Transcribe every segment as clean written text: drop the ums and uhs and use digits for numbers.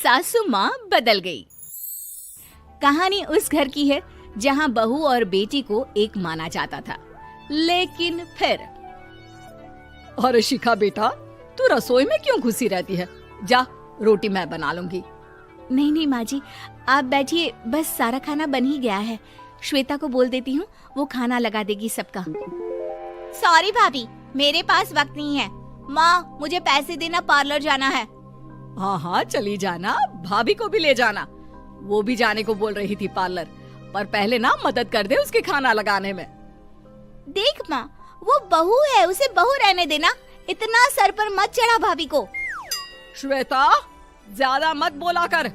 सासू माँ बदल गई। कहानी उस घर की है जहाँ बहू और बेटी को एक माना जाता था, लेकिन फिर अरे शिखा बेटा, तू रसोई में क्यों घुसी रहती है? जा, रोटी मैं बना लूंगी। नहीं माँ जी, आप बैठिए, बस सारा खाना बन ही गया है। श्वेता को बोल देती हूँ, वो खाना लगा देगी सबका। सॉरी भाभी, मेरे पास वक्त नहीं है। माँ, मुझे पैसे देना, पार्लर जाना है। हाँ, चली जाना, भाभी को भी ले जाना। वो भी जाने को बोल रही थी पार्लर, पर पहले ना मदद कर दे उसके खाना लगाने में। देख माँ, वो बहू है, उसे बहू रहने देना, इतना सर पर मत चढ़ा भाभी को। श्वेता, ज्यादा मत बोला कर।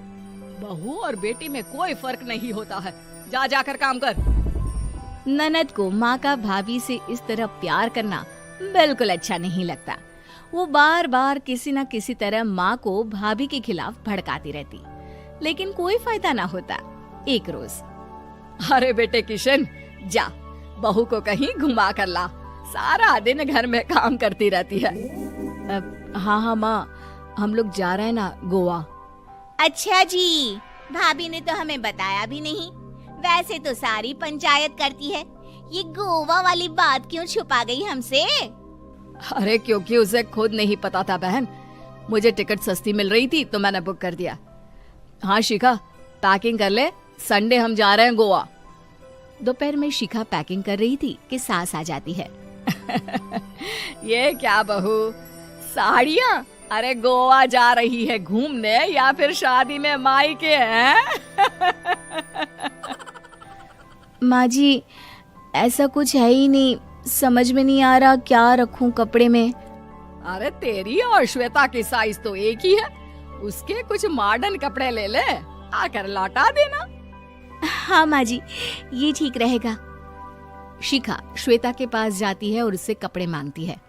बहू और बेटी में कोई फर्क नहीं होता है। जा जाकर काम कर। ननद को माँ का भाभी से इस तरह प्यार करना बिल्कुल अच्छा नहीं लगता। वो बार बार किसी न किसी तरह माँ को भाभी के खिलाफ भड़काती रहती, लेकिन कोई फायदा ना होता। एक रोज, अरे बेटे किशन, जा बहू को कहीं घुमा कर ला, सारा दिन घर में काम करती रहती है। हाँ माँ, हम लोग जा रहे हैं ना गोवा। अच्छा जी, भाभी ने तो हमें बताया भी नहीं। वैसे तो सारी पंचायत करती है, ये गोवा वाली बात क्यों छुपा गई हमसे? अरे क्योंकि उसे खुद नहीं पता था बहन। मुझे टिकट सस्ती मिल रही थी तो मैंने बुक कर दिया। हाँ शिखा, पैकिंग कर ले, संडे हम जा रहे हैं गोवा। दोपहर में शिखा पैकिंग कर रही थी कि सास आ जाती है। ये क्या बहू, साड़ियाँ? अरे गोवा जा रही है घूमने या फिर शादी में मायके हैं? माँ जी, ऐसा कुछ है ही नहीं, समझ में नहीं आ रहा क्या रखूं कपड़े में। अरे तेरी और श्वेता की साइज तो एक ही है, उसके कुछ मॉडर्न कपड़े ले ले, आकर लौटा देना। हाँ माँ जी, ये ठीक रहेगा। शिखा श्वेता के पास जाती है और उससे कपड़े मांगती है।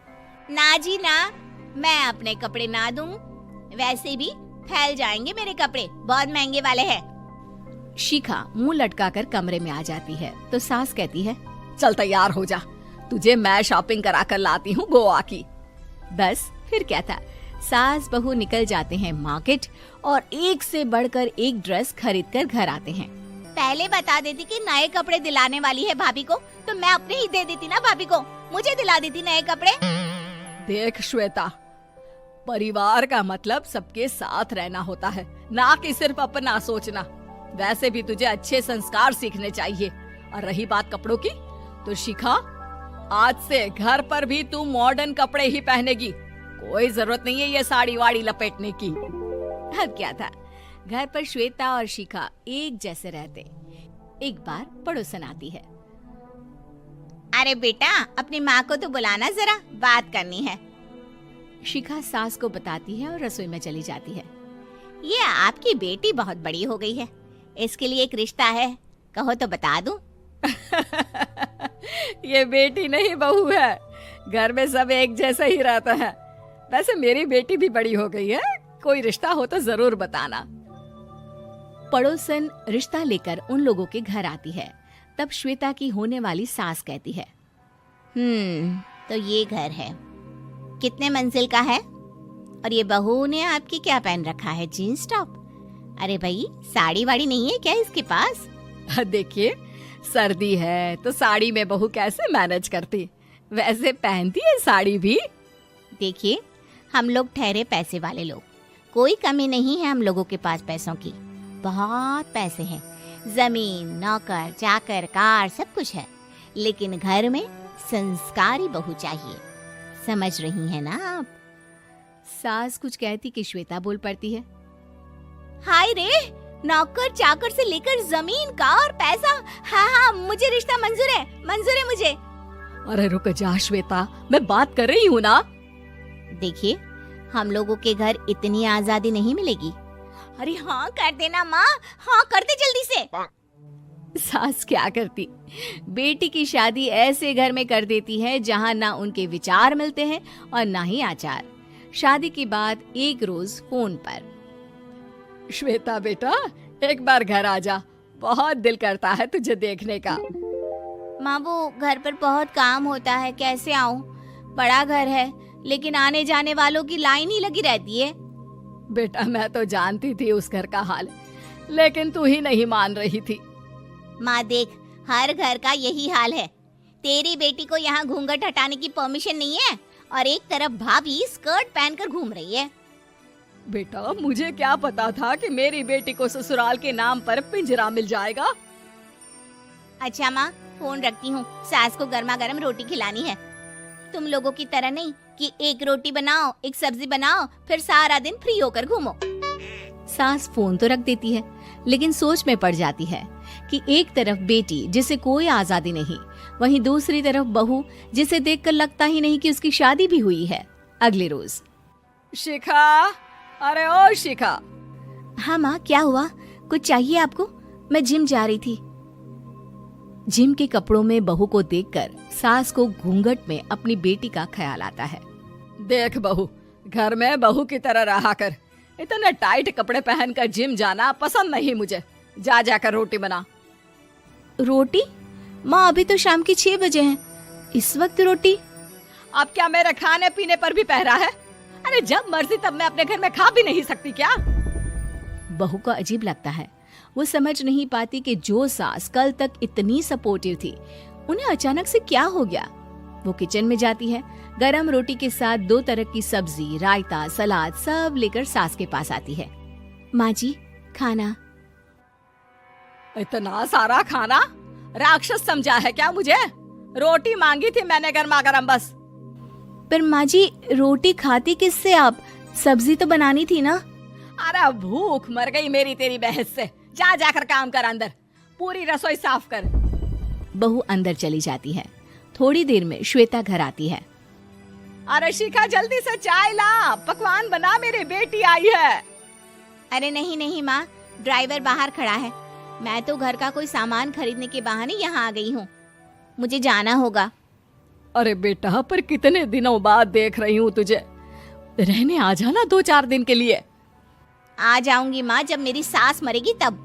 ना जी ना, मैं अपने कपड़े ना दूं, वैसे भी फैल जाएंगे मेरे कपड़े, बहुत महंगे वाले हैं। शिखा मुंह लटकाकर कमरे में आ जाती है तो सास कहती है, चल तैयार हो जा, तुझे मैं शॉपिंग करा कर लाती हूँ गोवा की। बस फिर क्या था, सास बहू निकल जाते हैं मार्केट और एक से बढ़कर एक ड्रेस खरीद कर घर आते हैं। पहले बता देती कि नए कपड़े दिलाने वाली है भाभी को, तो मैं अपने ही दे देती ना भाभी को, मुझे दिला देती नए कपड़े। देख श्वेता, परिवार का मतलब सबके साथ रहना होता है, ना कि सिर्फ अपना सोचना। वैसे भी तुझे अच्छे संस्कार सीखने चाहिए। और रही बात कपड़ों की, तो शिखा, आज से घर पर भी तू मॉडर्न कपड़े ही पहनेगी। कोई जरूरत नहीं है ये साड़ी वाड़ी लपेटने की। अब क्या था, घर पर श्वेता और शिखा एक जैसे रहते। एक बार पड़ोसन आती है। अरे बेटा, अपनी माँ को तो बुलाना, जरा बात करनी है। शिखा सास को बताती है और रसोई में चली जाती है। ये आपकी बेटी बहुत बड़ी हो गई है, इसके लिए एक रिश्ता है, कहो तो बता दूं। ये बेटी नहीं बहू है, घर में सब एक जैसा ही रहता है। वैसे मेरी बेटी भी बड़ी हो गई है, कोई रिश्ता हो तो जरूर बताना। पड़ोसन रिश्ता लेकर उन लोगों के घर आती है। तब श्वेता की होने वाली सास कहती है, तो ये घर है, कितने मंजिल का है? और ये बहू ने आपकी क्या पहन रखा है, जीन्स टॉप? अरे भाई, साड़ी वाड़ी नहीं है क्या इसके पास? देखिए, सर्दी है तो साड़ी में बहू कैसे मैनेज करती, वैसे पहनती है साड़ी भी। देखिए, हम लोग ठहरे पैसे वाले लोग, कोई कमी नहीं है हम लोगों के पास पैसों की, बहुत पैसे हैं, जमीन, नौकर चाकर, कार, सब कुछ है, लेकिन घर में संस्कारी बहू चाहिए। समझ रही हैं ना आप? सास कुछ कहती कि श्वेता बोल पड़ती है, हाय रे, नौकर चाकर से लेकर जमीन, कार, पैसा, हाँ, मुझे रिश्ता मंजूर है मुझे। अरे रुक जा श्वेता, मैं बात कर रही हूँ ना। देखिए, हम लोगों के घर इतनी आजादी नहीं मिलेगी। अरे हाँ कर देना माँ, हाँ कर दे जल्दी से। सास क्या करती, बेटी की शादी ऐसे घर में कर देती है जहाँ ना उनके विचार मिलते हैं और ना ही आचार। शादी के बाद एक रोज फोन पर, श्वेता बेटा, एक बार घर आ जा, बहुत दिल करता है तुझे देखने का। माँ, वो घर पर बहुत काम होता है, कैसे आऊँ? बड़ा घर है, लेकिन आने जाने वालों की लाइन ही लगी रहती है। बेटा मैं तो जानती थी उस घर का हाल, लेकिन तू ही नहीं मान रही थी। माँ देख, हर घर का यही हाल है। तेरी बेटी को यहाँ घूंघट हटाने की परमिशन नहीं है और एक तरफ भाभी स्कर्ट पहनकर घूम रही है। बेटा मुझे क्या पता था कि मेरी बेटी को ससुराल के नाम पर पिंजरा मिल जाएगा। अच्छा माँ, फोन रखती हूँ, सास को गर्मा गर्म रोटी खिलानी है। तुम लोगों की तरह नहीं कि एक रोटी बनाओ, एक सब्जी बनाओ, फिर सारा दिन फ्री होकर घूमो। सास फोन तो रख देती है, लेकिन सोच में पड़ जाती है कि एक तरफ बेटी जिसे कोई आजादी नहीं, वहीं दूसरी तरफ बहू जिसे देखकर लगता ही नहीं कि उसकी शादी भी हुई है। अगले रोज। शिखा, अरे ओ शिखा। हाँ माँ, क्या हुआ? कुछ चाहिए आपको? मैं जिम जा रही थी। जिम के कपड़ों में बहू को देखकर सास को घूंघट में अपनी बेटी का ख्याल आता है। देख बहू, घर में बहू की तरह रहा कर। इतने टाइट कपड़े पहनकर जिम जाना पसंद नहीं मुझे। जा जाकर रोटी बना। रोटी? माँ अभी तो शाम की 6 बजे हैं, इस वक्त रोटी? अब क्या मेरे खाने पीने पर भी पहरा है? अरे जब मर्जी तब मैं अपने घर में खा भी नहीं सकती क्या? बहू को अजीब लगता है। वो समझ नहीं पाती कि जो सास कल तक इतनी सपोर्टिव थी, उन्हें अचानक से क्या हो गया। वो किचन में जाती है, गरम रोटी के साथ 2 तरह की सब्जी, रायता, सलाद सब लेकर सास के पास आती है। माँ जी, खाना। इतना सारा खाना? राक्षस समझा है क्या मुझे? रोटी मांगी थी मैंने गर्मा गर्म बस। पर माँ जी, रोटी खाती किससे आप? सब्जी तो बनानी थी ना। अरे भूख मर गई मेरी तेरी बहस से। जा जाकर काम कर, अंदर पूरी रसोई साफ कर। बहू अंदर चली जाती है। थोड़ी देर में श्वेता घर आती है। अरे शिखा, जल्दी से चाय ला, पकवान बना, मेरी बेटी आई है। अरे नहीं नहीं माँ, ड्राइवर बाहर खड़ा है। मैं तो घर का कोई सामान खरीदने के बहाने यहाँ आ गई हूँ, मुझे जाना होगा। अरे बेटा, पर कितने दिनों बाद देख रही हूँ तुझे, रहने आ जाना 2-4 दिन के लिए। आ जाऊंगी माँ, जब मेरी सास मरेगी तब।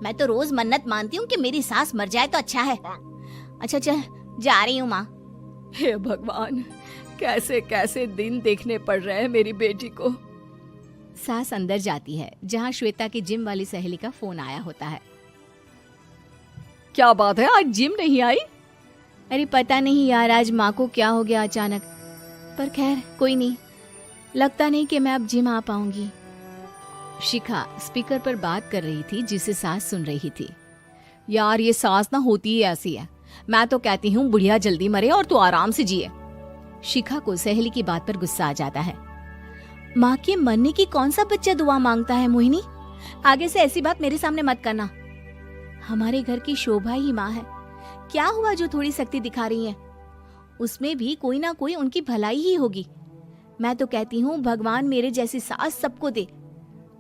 मैं तो रोज मन्नत मानती हूँ कि मेरी सास मर जाए तो अच्छा है। अच्छा चल, जा रही हूँ माँ। हे भगवान, कैसे कैसे दिन देखने पड़ रहे हैं मेरी बेटी को। सास अंदर जाती है, जहाँ श्वेता की जिम वाली सहेली का फोन आया होता है। क्या बात है, आज जिम नहीं आई? अरे पता नहीं यार, आज माँ को क्या हो गया अचानक। पर खैर कोई नहीं, लगता नहीं कि मैं अब जिम आ पाऊंगी। शिखा स्पीकर पर बात कर रही थी, जिसे सास सुन रही थी। यार ये सास ना होती ही ऐसी है। मैं तो कहती हूँ बुढ़िया जल्दी मरे और तू आराम से जिए। शिखा को सहेली की बात पर गुस्सा आ जाता है। माँ के मरने की कौन सा बच्चा दुआ मांगता है मोहिनी? आगे से ऐसी बात मेरे सामने मत करना। हमारे घर की शोभा ही माँ है। क्या हुआ जो थोड़ी सख्ती दिखा रही है? उसमें भी कोई ना कोई उनकी भलाई ही होगी। मैं तो कहती हूँ भगवान मेरे जैसी सास सबको दे,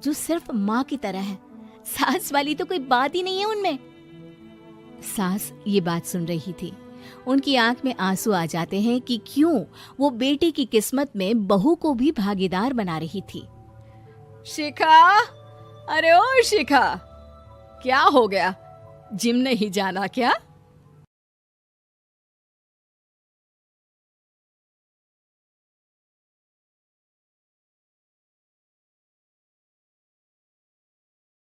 जो सिर्फ माँ की तरह है। सास वाली तो कोई बात ही नहीं है उनमें। सास ये बात सुन रही थी। उनकी आंख में आंसू आ जाते हैं कि क्यों वो बेटी की किस्मत में बहू को भी भागीदार बना रही थी। शिखा, अरे ओ शिखा, क्या हो गया? जिम नहीं जाना क्या?